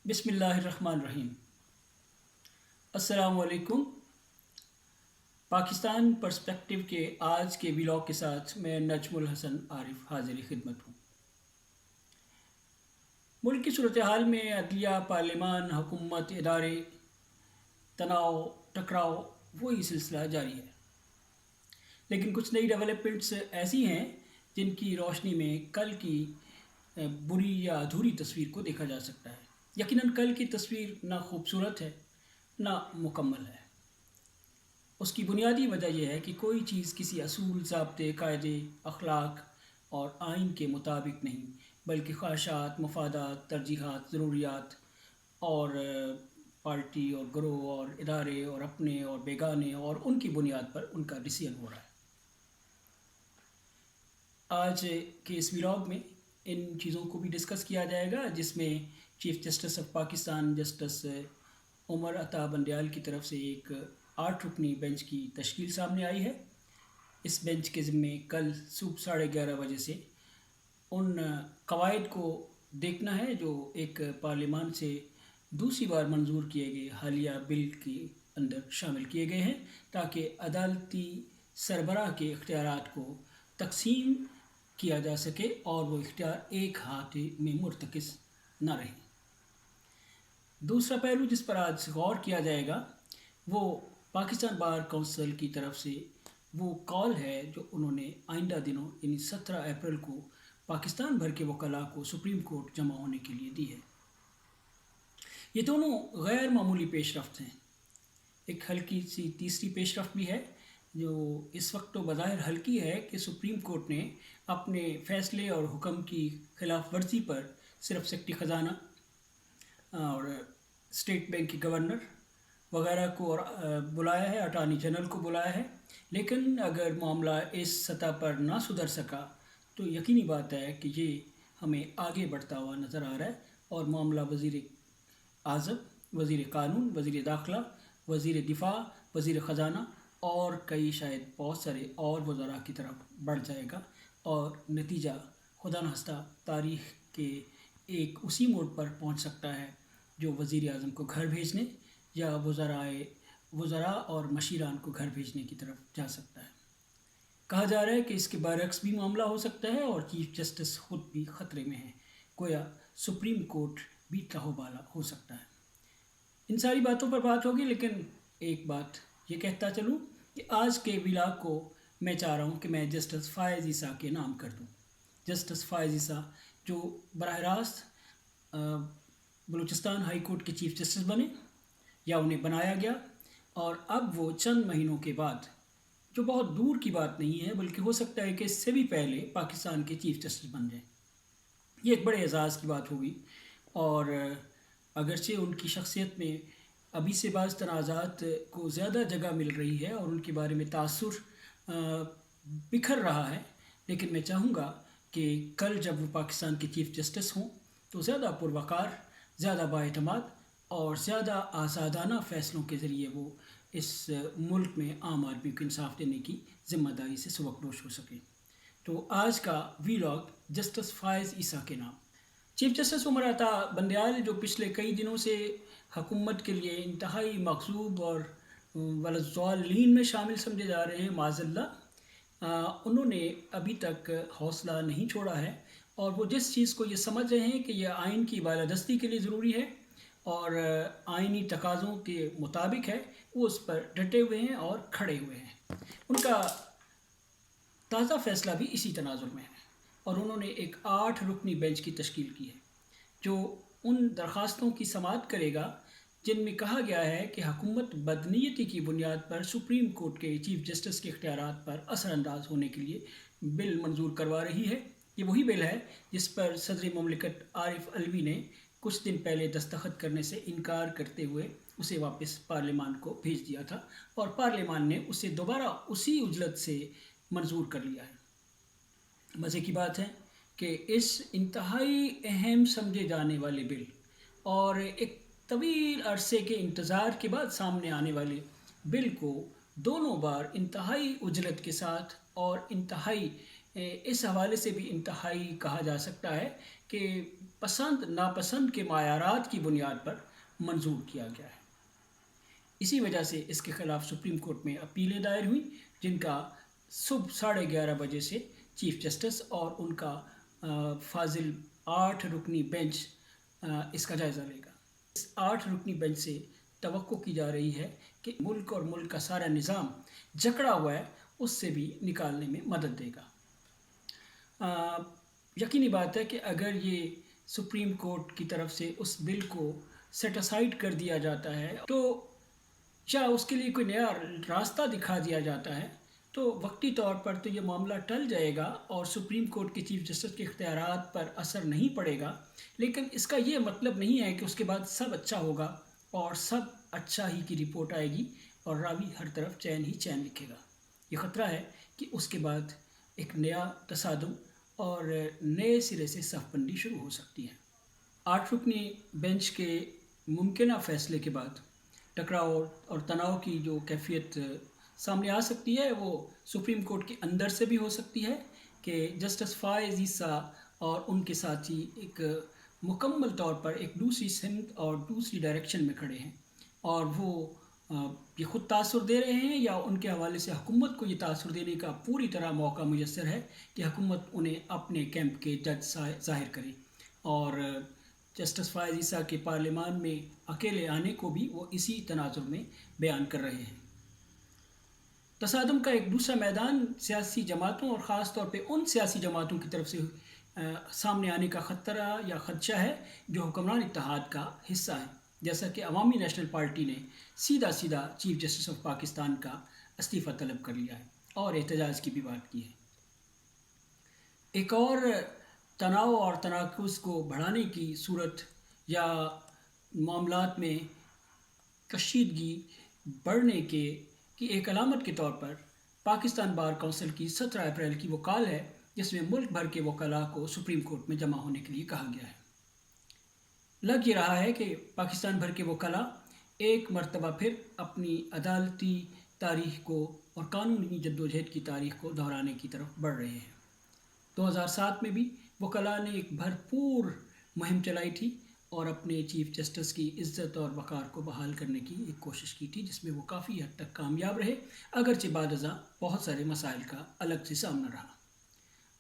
بسم اللہ الرحمن الرحیم۔ السلام علیکم۔ پاکستان پرسپیکٹیو کے آج کے ولاگ کے ساتھ میں نجم الحسن عارف حاضر خدمت ہوں۔ ملک کی صورتحال میں عدلیہ، پارلیمان، حکومت، ادارے، تناؤ، ٹکراؤ وہی سلسلہ جاری ہے، لیکن کچھ نئی ڈیولپمنٹس ایسی ہیں جن کی روشنی میں کل کی بری یا ادھوری تصویر کو دیکھا جا سکتا ہے۔ یقیناً کل کی تصویر نہ خوبصورت ہے نہ مکمل ہے۔ اس کی بنیادی وجہ یہ ہے کہ کوئی چیز کسی اصول، ضابطے، قاعدے، اخلاق اور آئین کے مطابق نہیں، بلکہ خواہشات، مفادات، ترجیحات، ضروریات اور پارٹی اور گروہ اور ادارے اور اپنے اور بیگانے اور ان کی بنیاد پر ان کا ڈیسیژن ہو رہا ہے۔ آج کے اس ولاگ میں ان چیزوں کو بھی ڈسکس کیا جائے گا، جس میں chief justice of Pakistan justice Umar Ata Bandial کی طرف سے ایک 8 رکنی بینچ کی تشکیل سامنے آئی ہے۔ اس بینچ کے ذمے کل صبح 11:30 بجے سے ان قواعد کو دیکھنا ہے جو ایک پارلیمان سے دوسری بار منظور کیے گئے حالیہ بل کے اندر شامل کیے گئے ہیں، تاکہ عدالتی سربراہ کے اختیارات کو تقسیم کیا جا سکے اور وہ اختیار ایک ہاتھ میں مرتکز نہ رہیں۔ دوسرا پہلو جس پر آج غور کیا جائے گا وہ پاکستان بار کونسل کی طرف سے وہ کال ہے جو انہوں نے آئندہ دنوں یعنی 17 اپریل کو پاکستان بھر کے وکلاء کو سپریم کورٹ جمع ہونے کے لیے دی ہے۔ یہ دونوں غیر معمولی پیش رفت ہیں۔ ایک ہلکی سی تیسری پیش رفت بھی ہے جو اس وقت تو بظاہر ہلکی ہے کہ سپریم کورٹ نے اپنے فیصلے اور حکم کی خلاف ورزی پر صرف سیکرٹری خزانہ اور اسٹیٹ بینک کے گورنر وغیرہ کو بلایا ہے، اٹارنی جنرل کو بلایا ہے، لیکن اگر معاملہ اس سطح پر نہ سدھر سکا تو یقینی بات ہے کہ یہ ہمیں آگے بڑھتا ہوا نظر آ رہا ہے اور معاملہ وزیر اعظم، وزیر قانون، وزیر داخلہ، وزیر دفاع، وزیر خزانہ اور کئی شاید بہت سارے اور وزراء کی طرف بڑھ جائے گا، اور نتیجہ خدا نخواستہ تاریخ کے ایک اسی موڑ پر پہنچ سکتا ہے جو وزیر اعظم کو گھر بھیجنے یا وزراء اور مشیران کو گھر بھیجنے کی طرف جا سکتا ہے۔ کہا جا رہا ہے کہ اس کے برعکس بھی معاملہ ہو سکتا ہے اور چیف جسٹس خود بھی خطرے میں ہے، گویا سپریم کورٹ بھی تہوبالا ہو سکتا ہے۔ ان ساری باتوں پر بات ہوگی، لیکن ایک بات یہ کہتا چلوں کہ آج کے ولاگ کو میں چاہ رہا ہوں کہ میں جسٹس فائز عیسیٰ کے نام کر دوں۔ جسٹس فائز عیسیٰ جو براہ راست بلوچستان ہائی کورٹ کے چیف جسٹس بنے یا انہیں بنایا گیا، اور اب وہ چند مہینوں کے بعد، جو بہت دور کی بات نہیں ہے بلکہ ہو سکتا ہے کہ اس سے بھی پہلے پاکستان کے چیف جسٹس بن جائیں۔ یہ ایک بڑے اعزاز کی بات ہوگی، اور اگرچہ ان کی شخصیت میں ابھی سے بعض تنازعات کو زیادہ جگہ مل رہی ہے اور ان کے بارے میں تاثر بکھر رہا ہے، لیکن میں چاہوں گا کہ کل جب وہ پاکستان کے چیف جسٹس ہوں تو زیادہ پروقار، زیادہ بااعتماد اور زیادہ آزادانہ فیصلوں کے ذریعے وہ اس ملک میں عام آدمی کو انصاف دینے کی ذمہ داری سے سبکدوش ہو سکیں۔ تو آج کا ولاگ جسٹس فائز عیسیٰ کے نام۔ چیف جسٹس عمر عطا بندیال جو پچھلے کئی دنوں سے حکومت کے لیے انتہائی مغضوب اور والضالین میں شامل سمجھے جا رہے ہیں، معاذ اللہ، انہوں نے ابھی تک حوصلہ نہیں چھوڑا ہے، اور وہ جس چیز کو یہ سمجھ رہے ہیں کہ یہ آئین کی بالادستی کے لیے ضروری ہے اور آئینی تقاضوں کے مطابق ہے، وہ اس پر ڈٹے ہوئے ہیں اور کھڑے ہوئے ہیں۔ ان کا تازہ فیصلہ بھی اسی تناظر میں ہے، اور انہوں نے ایک 8 رکنی بینچ کی تشکیل کی ہے جو ان درخواستوں کی سماعت کرے گا جن میں کہا گیا ہے کہ حکومت بدنیتی کی بنیاد پر سپریم کورٹ کے چیف جسٹس کے اختیارات پر اثر انداز ہونے کے لیے بل منظور کروا رہی ہے۔ یہ وہی بل ہے جس پر صدر مملکت عارف علوی نے کچھ دن پہلے دستخط کرنے سے انکار کرتے ہوئے اسے واپس پارلیمان کو بھیج دیا تھا، اور پارلیمان نے اسے دوبارہ اسی عجلت سے منظور کر لیا ہے۔ مزے کی بات ہے کہ اس انتہائی اہم سمجھے جانے والے بل اور ایک طویل عرصے کے انتظار کے بعد سامنے آنے والے بل کو دونوں بار انتہائی عجلت کے ساتھ اور انتہائی اس حوالے سے بھی انتہائی کہا جا سکتا ہے کہ پسند ناپسند کے معیارات کی بنیاد پر منظور کیا گیا ہے۔ اسی وجہ سے اس کے خلاف سپریم کورٹ میں اپیلیں دائر ہوئیں، جن کا صبح 11:30 بجے سے چیف جسٹس اور ان کا فاضل 8 رکنی بینچ اس کا جائزہ لے گا۔ اس 8 رکنی بینچ سے توقع کی جا رہی ہے کہ ملک اور ملک کا سارا نظام جکڑا ہوا ہے اس سے بھی نکالنے میں مدد دے گا۔ یقینی بات ہے کہ اگر یہ سپریم کورٹ کی طرف سے اس بل کو سیٹ اسائڈ کر دیا جاتا ہے تو یا اس کے لیے کوئی نیا راستہ دکھا دیا جاتا ہے تو وقتی طور پر تو یہ معاملہ ٹل جائے گا اور سپریم کورٹ کے چیف جسٹس کے اختیارات پر اثر نہیں پڑے گا، لیکن اس کا یہ مطلب نہیں ہے کہ اس کے بعد سب اچھا ہوگا اور سب اچھا ہی کی رپورٹ آئے گی اور راوی ہر طرف چین ہی چین لکھے گا۔ یہ خطرہ ہے کہ اس کے بعد ایک نیا تصادم اور نئے سرے سے صف بندی شروع ہو سکتی ہے۔ 8 رکنی بینچ کے ممکنہ فیصلے کے بعد ٹکراؤ اور تناؤ کی جو کیفیت سامنے آ سکتی ہے وہ سپریم کورٹ کے اندر سے بھی ہو سکتی ہے کہ جسٹس فائز عیسیٰ اور ان کے ساتھی ایک مکمل طور پر ایک دوسری سمت اور دوسری ڈائریکشن میں کھڑے ہیں اور وہ یہ خود تاثر دے رہے ہیں یا ان کے حوالے سے حکومت کو یہ تاثر دینے کا پوری طرح موقع میسر ہے کہ حکومت انہیں اپنے کیمپ کے جج ظاہر کرے، اور جسٹس فائز عیسیٰ کے پارلیمان میں اکیلے آنے کو بھی وہ اسی تناظر میں بیان کر رہے ہیں۔ تصادم کا ایک دوسرا میدان سیاسی جماعتوں اور خاص طور پہ ان سیاسی جماعتوں کی طرف سے سامنے آنے کا خطرہ یا خدشہ ہے جو حکمران اتحاد کا حصہ ہے، جیسا کہ عوامی نیشنل پارٹی نے سیدھا چیف جسٹس آف پاکستان کا استعفیٰ طلب کر لیا ہے اور احتجاج کی بھی بات کی ہے۔ ایک اور تناؤ اور تناقض کو بڑھانے کی صورت یا معاملات میں کشیدگی بڑھنے کی ایک علامت کے طور پر پاکستان بار کونسل کی 17 اپریل کی وہ کال ہے جس میں ملک بھر کے وکلاء کو سپریم کورٹ میں جمع ہونے کے لیے کہا گیا ہے۔ لگ یہ رہا ہے کہ پاکستان بھر کے وکلاء ایک مرتبہ پھر اپنی عدالتی تاریخ کو اور قانونی جدوجہد کی تاریخ کو دہرانے کی طرف بڑھ رہے ہیں۔ 2007 میں بھی وکلاء نے ایک بھرپور مہم چلائی تھی اور اپنے چیف جسٹس کی عزت اور وقار کو بحال کرنے کی ایک کوشش کی تھی، جس میں وہ کافی حد تک کامیاب رہے، اگرچہ بعد ازاں بہت سارے مسائل کا الگ سے سامنا رہا۔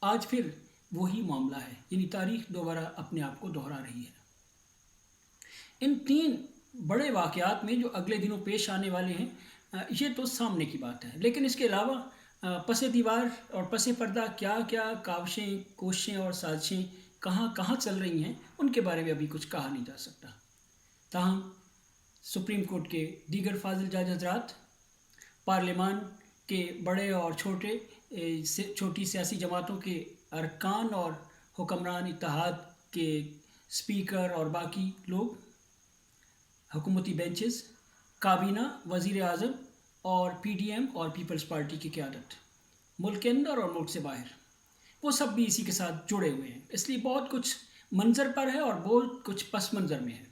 آج پھر وہی معاملہ ہے، یعنی تاریخ دوبارہ اپنے آپ کو دہرا رہی ہے۔ ان 3 بڑے واقعات میں جو اگلے دنوں پیش آنے والے ہیں یہ تو سامنے کی بات ہے، لیکن اس کے علاوہ پس دیوار اور پس پردہ کیا کاوشیں، کوششیں اور سازشیں کہاں چل رہی ہیں ان کے بارے میں ابھی کچھ کہا نہیں جا سکتا۔ تاہم سپریم کورٹ کے دیگر فاضل جج حضرات، پارلیمان کے بڑے اور چھوٹی سیاسی جماعتوں کے ارکان اور حکمران اتحاد کے اسپیکر اور باقی لوگ، حکومتی بینچز، کابینہ، وزیر اعظم اور پی ڈی ایم اور پیپلز پارٹی کی قیادت، ملک کے اندر اور ملک سے باہر، وہ سب بھی اسی کے ساتھ جڑے ہوئے ہیں۔ اس لیے بہت کچھ منظر پر ہے اور بہت کچھ پس منظر میں ہے،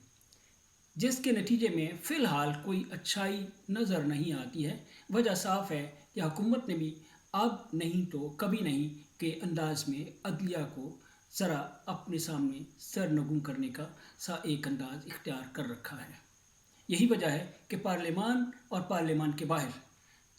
جس کے نتیجے میں فی الحال کوئی اچھائی نظر نہیں آتی ہے۔ وجہ صاف ہے کہ حکومت نے بھی اب نہیں تو کبھی نہیں کے انداز میں عدلیہ کو ذرا اپنے سامنے سرنگوں کرنے کا ایک انداز اختیار کر رکھا ہے۔ یہی وجہ ہے کہ پارلیمان اور پارلیمان کے باہر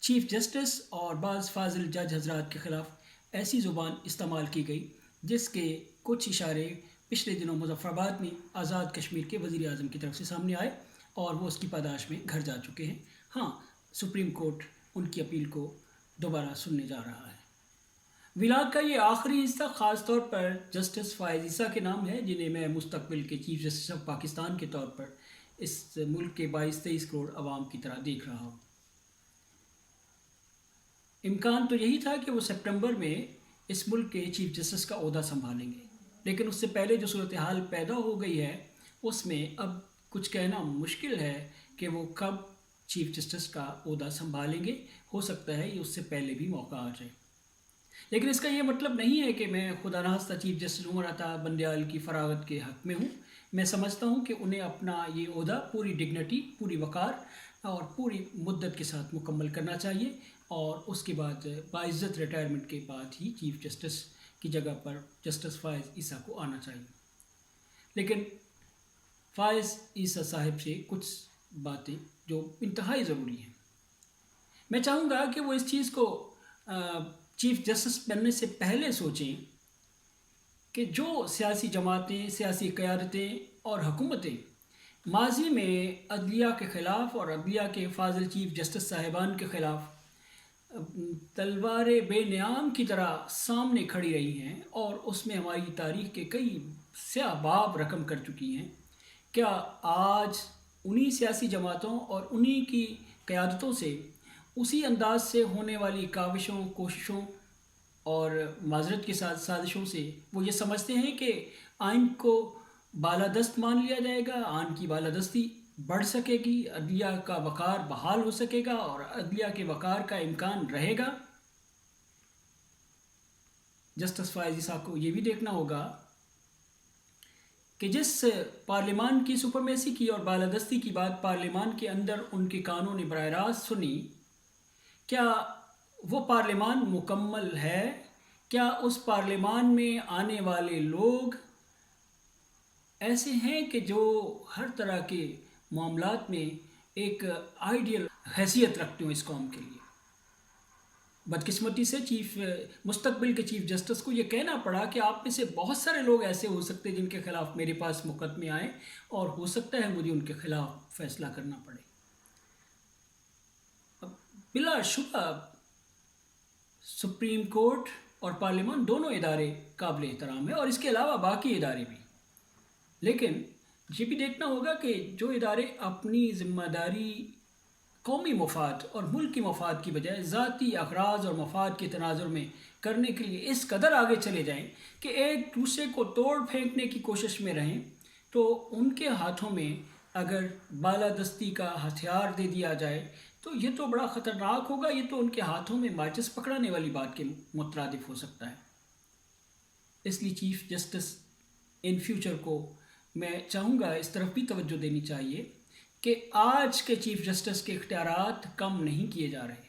چیف جسٹس اور بعض فاضل جج حضرات کے خلاف ایسی زبان استعمال کی گئی جس کے کچھ اشارے پچھلے دنوں مظفر آباد میں آزاد کشمیر کے وزیر اعظم کی طرف سے سامنے آئے اور وہ اس کی پاداش میں گھر جا چکے ہیں۔ ہاں، سپریم کورٹ ان کی اپیل کو دوبارہ سننے جا رہا ہے۔ ولاگ کا یہ آخری حصہ خاص طور پر جسٹس فائز عیسیٰ کے نام ہے، جنہیں میں مستقبل کے چیف جسٹس آف پاکستان کے طور پر اس ملک کے 22-23 کروڑ عوام کی طرح دیکھ رہا ہوں۔ امکان تو یہی تھا کہ وہ سپٹمبر میں اس ملک کے چیف جسٹس کا عہدہ سنبھالیں گے، لیکن اس سے پہلے جو صورتحال پیدا ہو گئی ہے اس میں اب کچھ کہنا مشکل ہے کہ وہ کب چیف جسٹس کا عہدہ سنبھالیں گے۔ ہو سکتا ہے یہ اس سے پہلے بھی موقع آ جائے، لیکن اس کا یہ مطلب نہیں ہے کہ میں خدا نخواستہ چیف جسٹس عمر عطا بندیال کی فراغت کے حق میں ہوں۔ میں سمجھتا ہوں کہ انہیں اپنا یہ عہدہ پوری ڈگنیٹی، پوری وقار اور پوری مدت کے ساتھ مکمل کرنا چاہیے، اور اس کے بعد باعزت ریٹائرمنٹ کے بعد ہی چیف جسٹس کی جگہ پر جسٹس فائز عیسیٰ کو آنا چاہیے۔ لیکن فائز عیسیٰ صاحب سے کچھ باتیں جو انتہائی ضروری ہیں. میں چاہوں گا کہ وہ اس چیز کو چیف جسٹس بننے سے پہلے سوچیں کہ جو سیاسی جماعتیں، سیاسی قیادتیں اور حکومتیں ماضی میں عدلیہ کے خلاف اور عدلیہ کے فاضل چیف جسٹس صاحبان کے خلاف تلوار بے نیام کی طرح سامنے کھڑی رہی ہیں اور اس میں ہماری تاریخ کے کئی سیاہ باب رقم کر چکی ہیں، کیا آج انہی سیاسی جماعتوں اور انہی کی قیادتوں سے اسی انداز سے ہونے والی کاوشوں، کوششوں اور معذرت کے ساتھ سازشوں سے وہ یہ سمجھتے ہیں کہ آئین کو بالادست مان لیا جائے گا، آئین کی بالادستی بڑھ سکے گی، عدلیہ کا وقار بحال ہو سکے گا اور عدلیہ کے وقار کا امکان رہے گا؟ جسٹس فائز عیسیٰ کو یہ بھی دیکھنا ہوگا کہ جس پارلیمان کی سپرمیسی کی اور بالادستی کی بات پارلیمان کے اندر ان کے کانوں نے براہ راست سنی، کیا وہ پارلیمان مکمل ہے؟ کیا اس پارلیمان میں آنے والے لوگ ایسے ہیں کہ جو ہر طرح کے معاملات میں ایک آئیڈیل حیثیت رکھتے ہوں اس قوم کے لیے؟ بدقسمتی سے مستقبل کے چیف جسٹس کو یہ کہنا پڑا کہ آپ میں سے بہت سارے لوگ ایسے ہو سکتے ہیں جن کے خلاف میرے پاس مقدمے آئیں اور ہو سکتا ہے مجھے ان کے خلاف فیصلہ کرنا پڑے. بلا شبہ سپریم کورٹ اور پارلیمان دونوں ادارے قابل احترام ہیں اور اس کے علاوہ باقی ادارے بھی، لیکن یہ بھی دیکھنا ہوگا کہ جو ادارے اپنی ذمہ داری قومی مفاد اور ملک کی مفاد کی بجائے ذاتی اغراض اور مفاد کے تناظر میں کرنے کے لیے اس قدر آگے چلے جائیں کہ ایک دوسرے کو توڑ پھینکنے کی کوشش میں رہیں، تو ان کے ہاتھوں میں اگر بالادستی کا ہتھیار دے دیا جائے تو یہ تو بڑا خطرناک ہوگا، یہ تو ان کے ہاتھوں میں ماچس پکڑانے والی بات کے مترادف ہو سکتا ہے. اس لیے چیف جسٹس ان فیوچر کو میں چاہوں گا اس طرف بھی توجہ دینی چاہیے کہ آج کے چیف جسٹس کے اختیارات کم نہیں کیے جا رہے،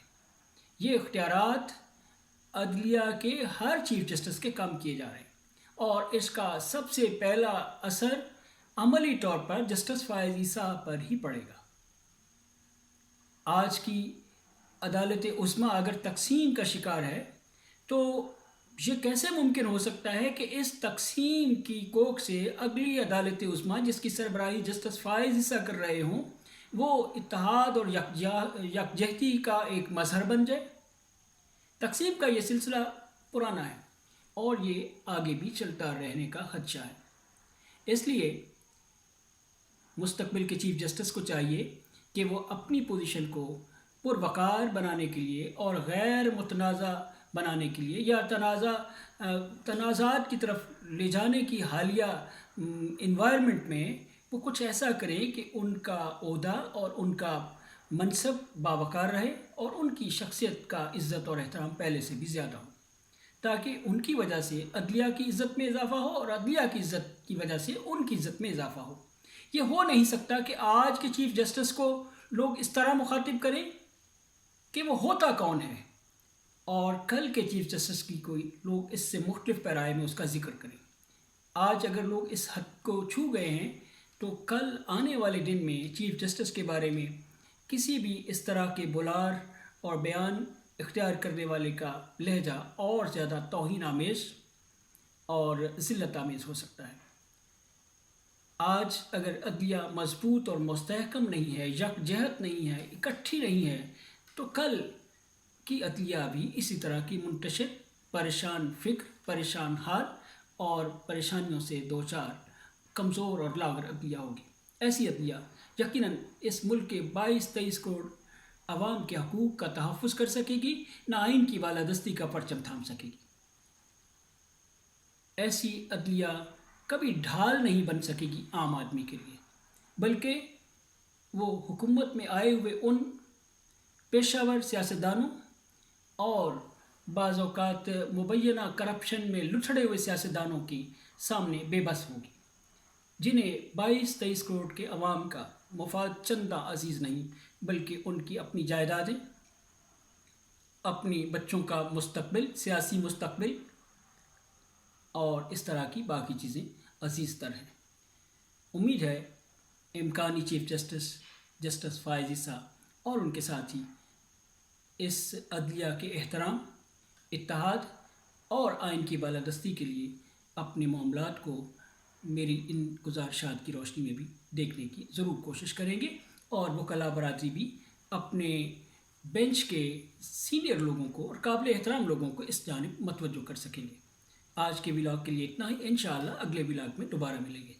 یہ اختیارات عدلیہ کے ہر چیف جسٹس کے کم کیے جا رہے ہیں اور اس کا سب سے پہلا اثر عملی طور پر جسٹس فائز عیسیٰ پر ہی پڑے گا. آج کی عدالت عظمیٰ اگر تقسیم کا شکار ہے تو یہ کیسے ممکن ہو سکتا ہے کہ اس تقسیم کی کوکھ سے اگلی عدالت عظمیٰ جس کی سربراہی جسٹس فائز عیسیٰ کر رہے ہوں وہ اتحاد اور یکجہتی کا ایک مظہر بن جائے؟ تقسیم کا یہ سلسلہ پرانا ہے اور یہ آگے بھی چلتا رہنے کا خدشہ ہے. اس لیے مستقبل کے چیف جسٹس کو چاہیے کہ وہ اپنی پوزیشن کو پروقار بنانے کے لیے اور غیر متنازع بنانے کے لیے یا تنازعات کی طرف لے جانے کی حالیہ انوائرمنٹ میں وہ کچھ ایسا کریں کہ ان کا عہدہ اور ان کا منصب باوقار رہے اور ان کی شخصیت کا عزت اور احترام پہلے سے بھی زیادہ ہو، تاکہ ان کی وجہ سے عدلیہ کی عزت میں اضافہ ہو اور عدلیہ کی عزت کی وجہ سے ان کی عزت میں اضافہ ہو. یہ ہو نہیں سکتا کہ آج کے چیف جسٹس کو لوگ اس طرح مخاطب کریں کہ وہ ہوتا کون ہے اور کل کے چیف جسٹس کی کوئی لوگ اس سے مختلف پیرائے میں اس کا ذکر کریں. آج اگر لوگ اس حد کو چھو گئے ہیں تو کل آنے والے دن میں چیف جسٹس کے بارے میں کسی بھی اس طرح کے بلار اور بیان اختیار کرنے والے کا لہجہ اور زیادہ توہین آمیز اور ذلت آمیز ہو سکتا ہے. آج اگر عدلیہ مضبوط اور مستحکم نہیں ہے، یکجہت نہیں ہے، اکٹھی نہیں ہے، تو کل کی عدلیہ بھی اسی طرح کی منتشر، پریشان فکر، پریشان حال اور پریشانیوں سے دوچار کمزور اور لاغر عدلیہ ہوگی. ایسی عدلیہ یقیناً اس ملک کے 22-23 کروڑ عوام کے حقوق کا تحفظ کر سکے گی، نہ آئین کی بالادستی کا پرچم تھام سکے گی. ایسی عدلیہ کبھی ڈھال نہیں بن سکے گی عام آدمی کے لیے، بلکہ وہ حکومت میں آئے ہوئے ان پیشہ ور سیاستدانوں اور بعض اوقات مبینہ کرپشن میں لٹھڑے ہوئے سیاستدانوں کی سامنے بے بس ہوگی، جنہیں 22-23 کروڑ کے عوام کا مفاد چندہ عزیز نہیں، بلکہ ان کی اپنی جائیدادیں، اپنی بچوں کا مستقبل، سیاسی مستقبل اور اس طرح کی باقی چیزیں عزیز تر ہیں. امید ہے امکانی چیف جسٹس فائز عیسیٰ اور ان کے ساتھی اس عدلیہ کے احترام، اتحاد اور آئین کی بالادستی کے لیے اپنے معاملات کو میری ان گزارشات کی روشنی میں بھی دیکھنے کی ضرور کوشش کریں گے، اور وکلاء برادری بھی اپنے بینچ کے سینئر لوگوں کو اور قابل احترام لوگوں کو اس جانب متوجہ کر سکیں گے۔ آج کے ولاگ کے لیے اتنا ہی، انشاءاللہ اگلے ولاگ میں دوبارہ ملیں گے۔